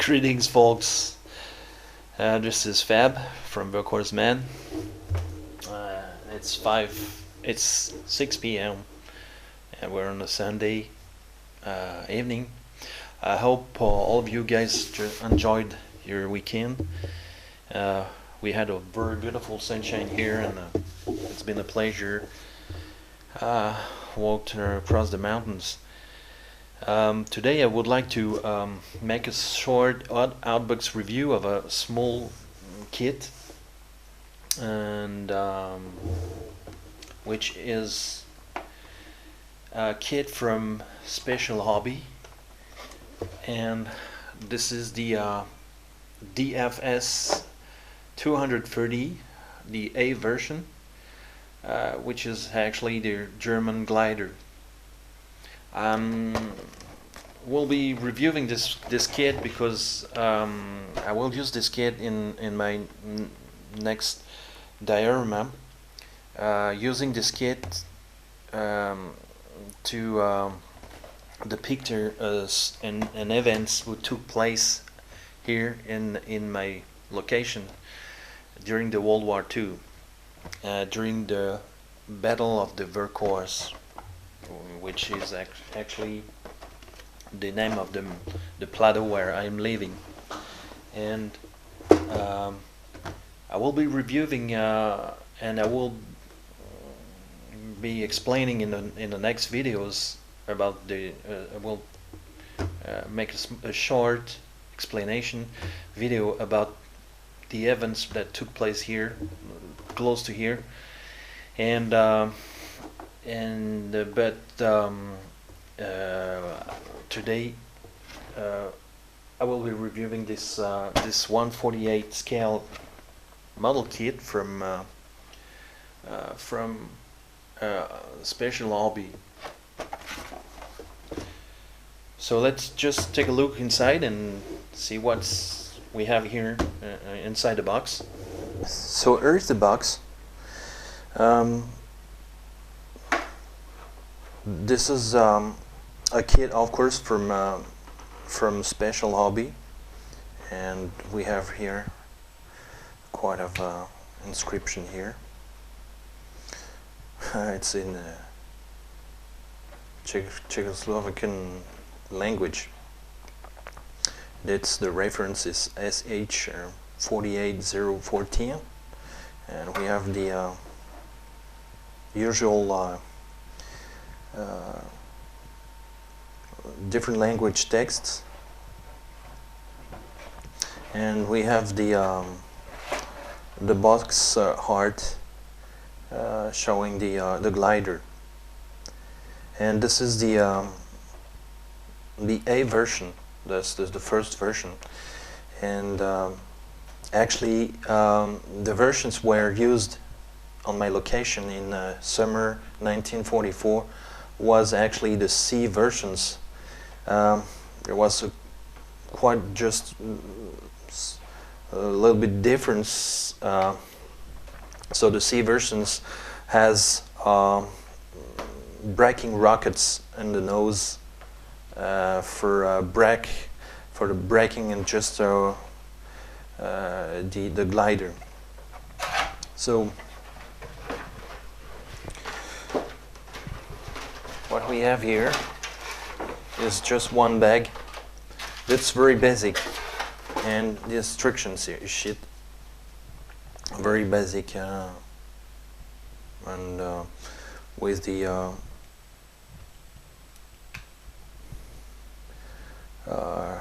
Greetings, folks. This is Fab from Vercors, man. It's 6 p.m. and we're on a Sunday evening. I hope all of you guys enjoyed your weekend. We had a very beautiful sunshine here, and it's been a pleasure walked across the mountains. Today I would like to make a short Outbox review of a small kit, and which is a kit from Special Hobby, and this is the DFS 230, the A version, which is actually the German glider. We'll be reviewing this kit because I will use this kit in my next diorama, using this kit to depict an events which took place here in my location during the World War II, during the Battle of the Vercors, which is actually the name of the plateau where I'm living. And I will be reviewing and I will be explaining in the next videos about the I will make a short explanation video about the events that took place here, close to here, and today I will be reviewing this 1/48 scale model kit from Special Hobby. So let's just take a look inside and see what we have here inside the box. So here's the box. This is a kit, of course, from Special Hobby, and we have here quite a inscription here. It's in Czechoslovakian language. The reference is SH 48014, and we have the usual different language texts, and we have the box art showing the glider, and this is the A version. This is the first version, and actually the versions were used on my location in summer 1944 was actually the C versions. There was quite just a little bit difference. So the C versions has braking rockets in the nose for the braking, and just the glider. So what we have here is just one bag. That's very basic, and the instructions here sheet very basic, and with the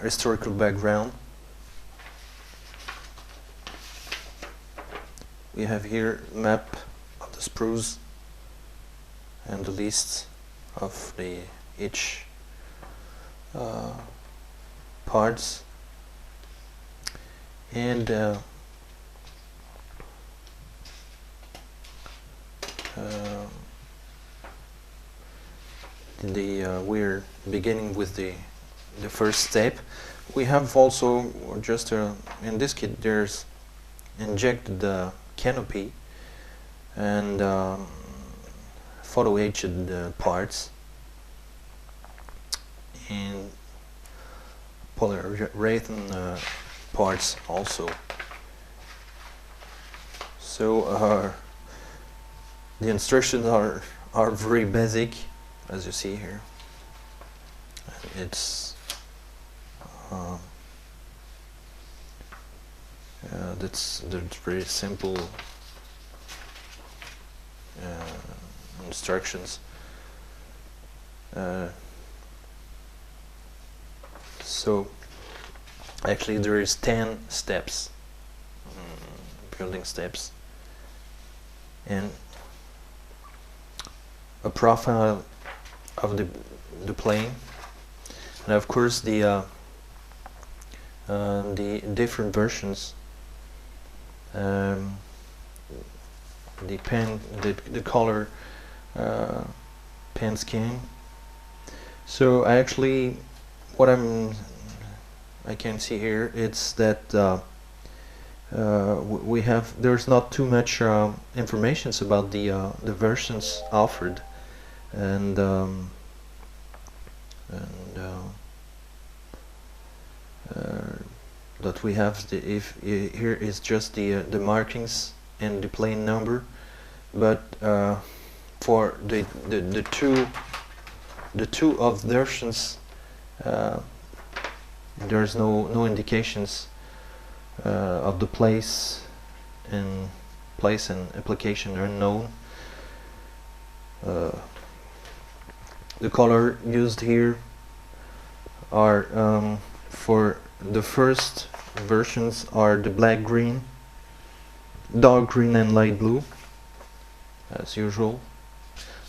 historical background. We have here map of the sprues and the list of each parts, and we're beginning with the first step. We have also just in this kit there's injected the canopy and photo etched parts, and polyurethane parts also. So the instructions are very basic, as you see here. It's that's very simple instructions. So actually there is 10 steps, building steps, and a profile of the plane, and of course the different versions, the color pen scheme. So actually what I can see here, it's that there's not too much information about the versions offered, and that we have here is just the markings and the plane number, but for the two of versions, there's no indications of the place and application are known. The color used here are for the first versions are the black green, dark green and light blue, as usual.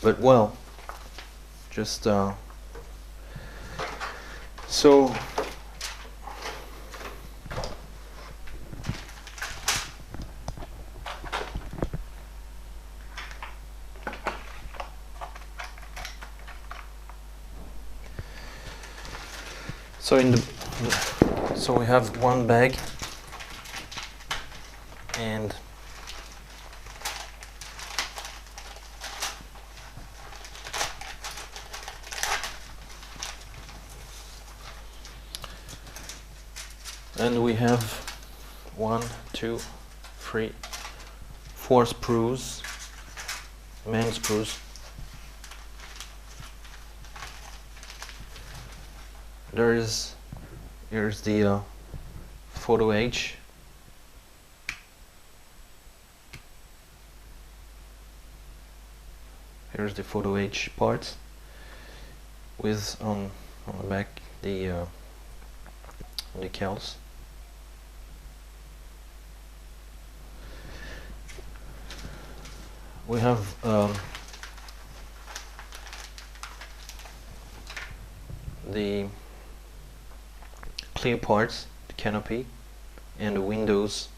But well, just so so we have one bag, and we have 1, 2, 3, 4 sprues, main sprues. Here's the photo H. Here's the photo H parts with on the back the decals. We have the clear parts, the canopy and the windows,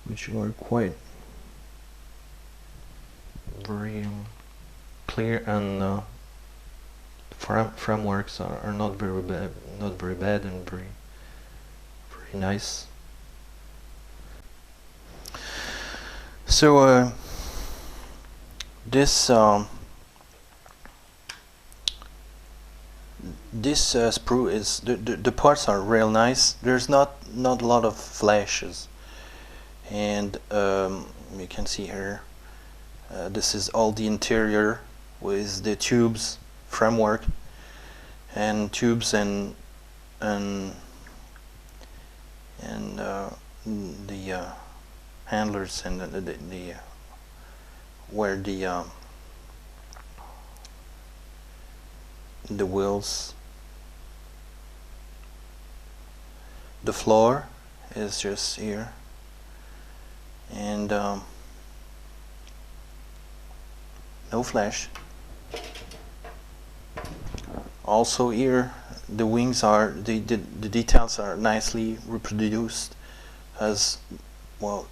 which are quite very clear, and frameworks are not very bad and very nice. So this sprue is the parts are real nice. There's not a lot of flashes, and you can see here this is all the interior with the tubes, framework and tubes, and the handlers, and the where the wheels. The floor is just here, and no flash. Also here the wings are, the details are nicely reproduced as well,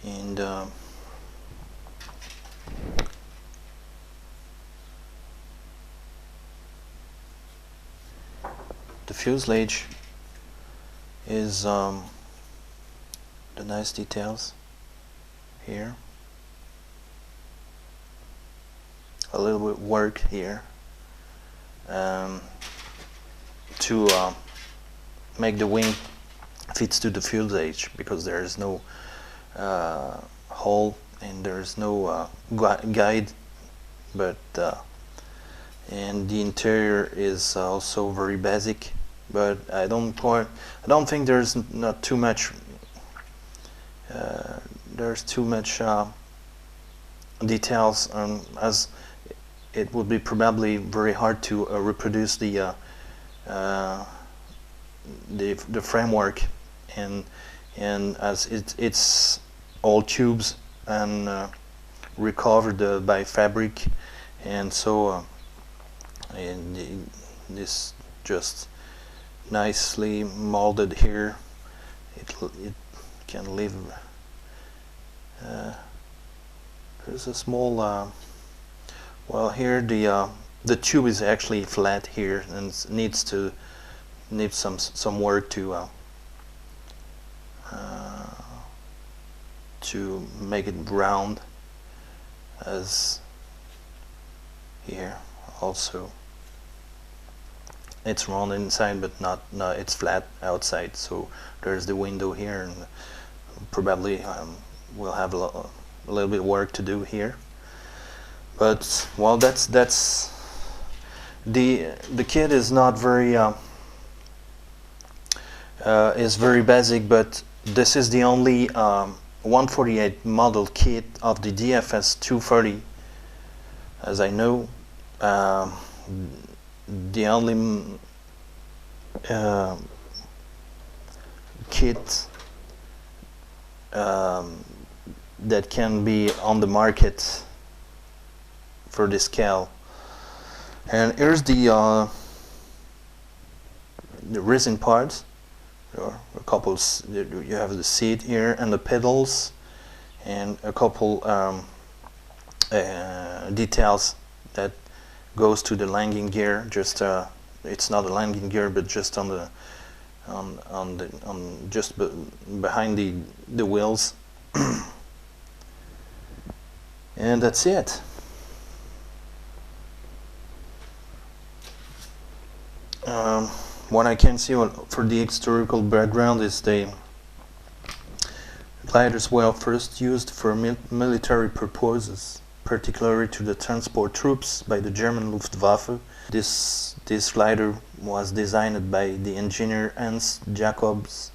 and the fuselage is the nice details. here, a little bit work here to make the wing fits to the fuselage, because there is no hole and there is no guide, but and the interior is also very basic, but I don't think there's not too much details, as it would be probably very hard to reproduce the framework, and as it's all tubes and recovered by fabric, and so and this just nicely molded here. It can live. There's a small well, here the tube is actually flat here and needs some work to make it round, as here also it's round inside, but not it's flat outside. So there's the window here, and probably we'll have a little bit of work to do here. But well, that's the kit is not very is very basic, but this is the only 148 model kit of the DFS230, as I know. The only kit that can be on the market for this scale. And here's the resin parts. There are a couple. You have the seat here and the pedals, and a couple details that goes to the landing gear. Just it's not a landing gear, but just on the just behind the wheels. And that's it. What I can see for the historical background is the gliders were first used for military purposes, particularly to the transport troops by the German Luftwaffe. This glider was designed by the engineer Hans Jacobs.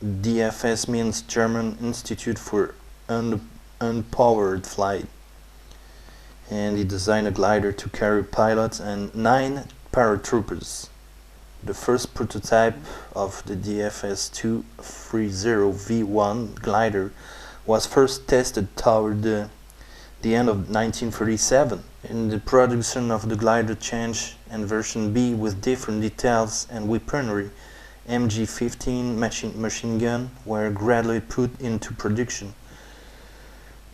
DFS means German Institute for Unpowered Flight, and he designed a glider to carry pilots and 9 paratroopers. The first prototype of the DFS230 V1 glider was first tested toward the end of 1937. In the production of the glider change and version B with different details and weaponry, MG-15 machine gun were gradually put into production.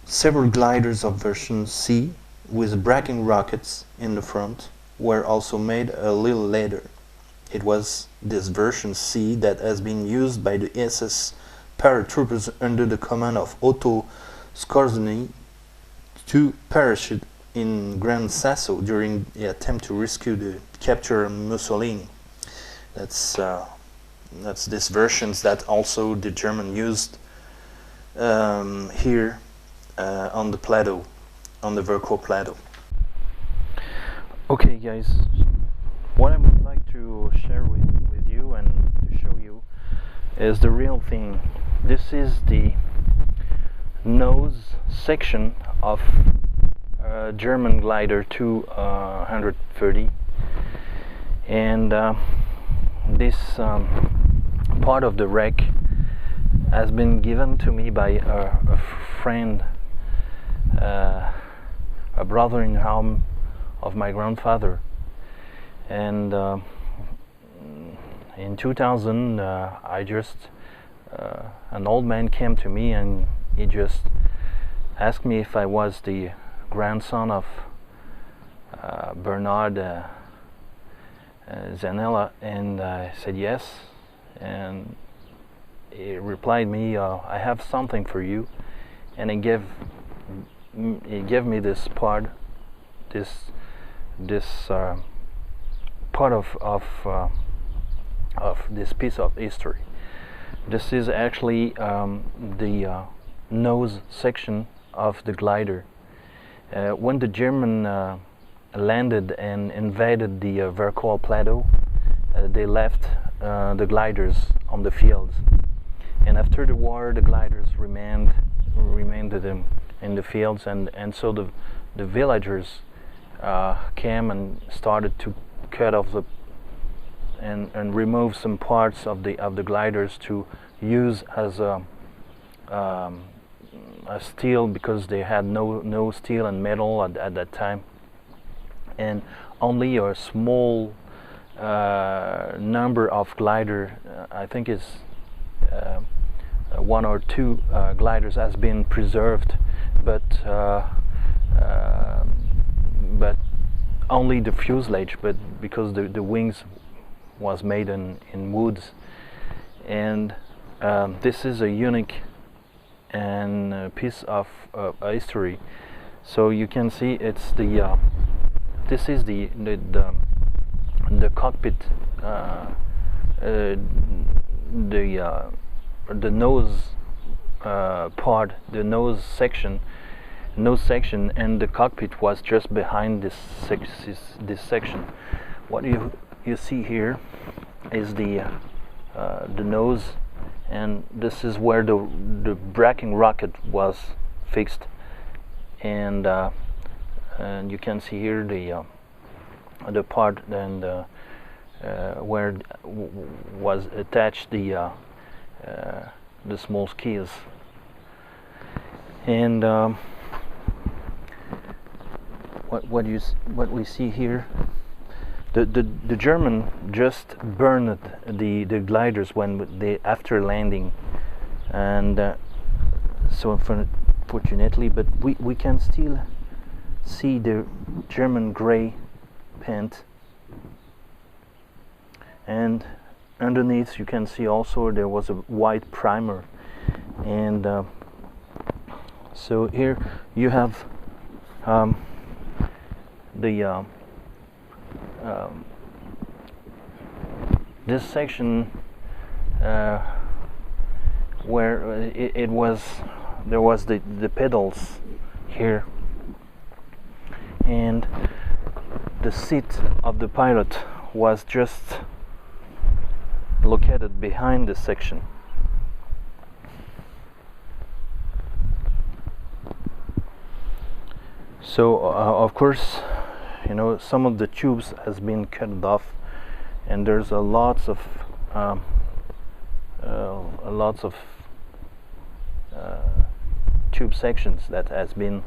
Several gliders of version C with braking rockets in the front were also made a little later. It was this version C that has been used by the SS paratroopers under the command of Otto Skorzeny to parachute in Gran Sasso during the attempt to rescue the captured Mussolini. That's this versions that also the German used here on the plateau, on the Vercors plateau. Okay, guys, what I would like to share with you and to show you is the real thing. This is the nose section of a German glider 230, and this part of the wreck has been given to me by a friend, a brother-in-law of my grandfather, and in 2000 I just an old man came to me and he just asked me if I was the grandson of Bernard Zanella, and I said yes, and he replied me, I have something for you, and he gave me this part, this part of this piece of history. This is actually the nose section of the glider. When the German landed and invaded the Vercors plateau, they left the gliders on the fields, and after the war the gliders remained in the fields, and so the villagers came and started to cut off and remove some parts of the gliders to use as a steel, because they had no steel and metal at that time, and only a small number of glider, I think is one or two gliders has been preserved, but only the fuselage, but because the wings was made in woods. And this is a unique and piece of history. So you can see it's the this is the cockpit, the nose part, the nose section, and the cockpit was just behind this section. What you see here is the nose, and this is where the braking rocket was fixed, and you can see here the part and where was attached the small skis. And what we see here, the German just burned the gliders when they after landing, and so unfortunately, but we can still see the German gray paint, and underneath you can see also there was a white primer. And so here you have this section where there was the pedals here, and the seat of the pilot was just located behind this section. So of course, you know, some of the tubes has been cut off, and there's lots of tube sections that has been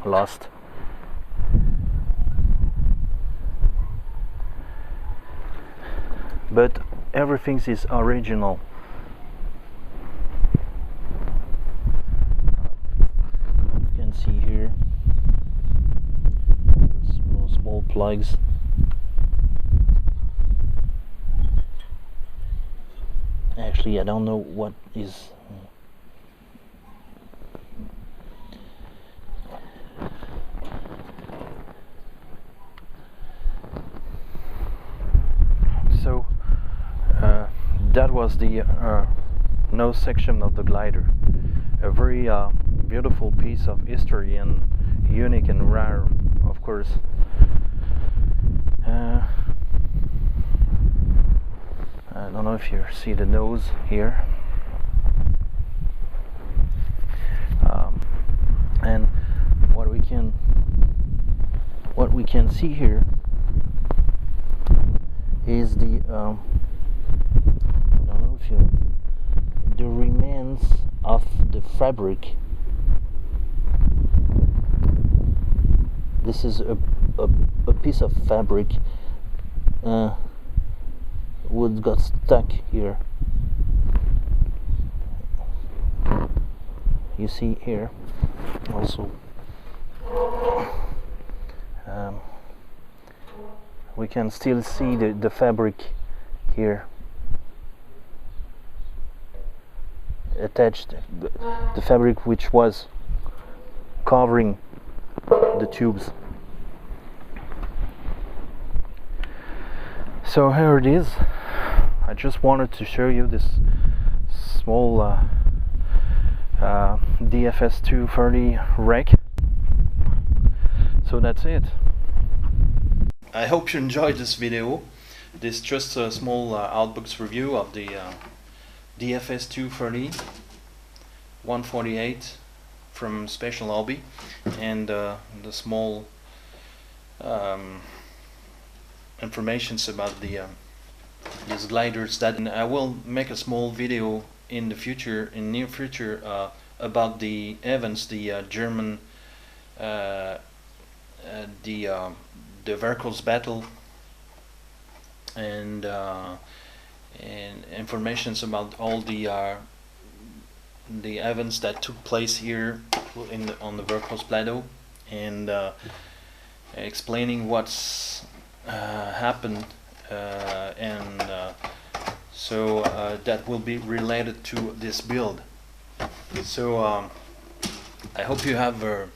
lost. But everything is original. You can see here small plugs. Actually, I don't know what is. So that was the nose section of the glider. A very beautiful piece of history, and unique and rare, of course. I don't know if you see the nose here, and what we can see here is the I don't know if you the remains of the fabric. This is a piece of fabric. Wood got stuck here. You see here also we can still see the fabric here attached, the fabric which was covering the tubes. So here it is. I just wanted to show you this small DFS230 rack. So that's it. I hope you enjoyed this video. This is just a small Outbox review of the DFS230 148 from Special Hobby, and the small informations about these gliders. That I will make a small video in the future, in near future, about the events, the German, the Vercors battle, and informations about all the events that took place here on the Vercors plateau, and explaining what's happened, so that will be related to this build. So I hope you have a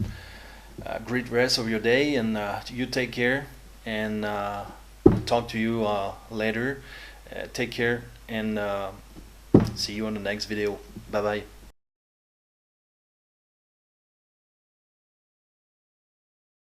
great rest of your day, and you take care, and talk to you later. Take care, and see you on the next video. Bye bye.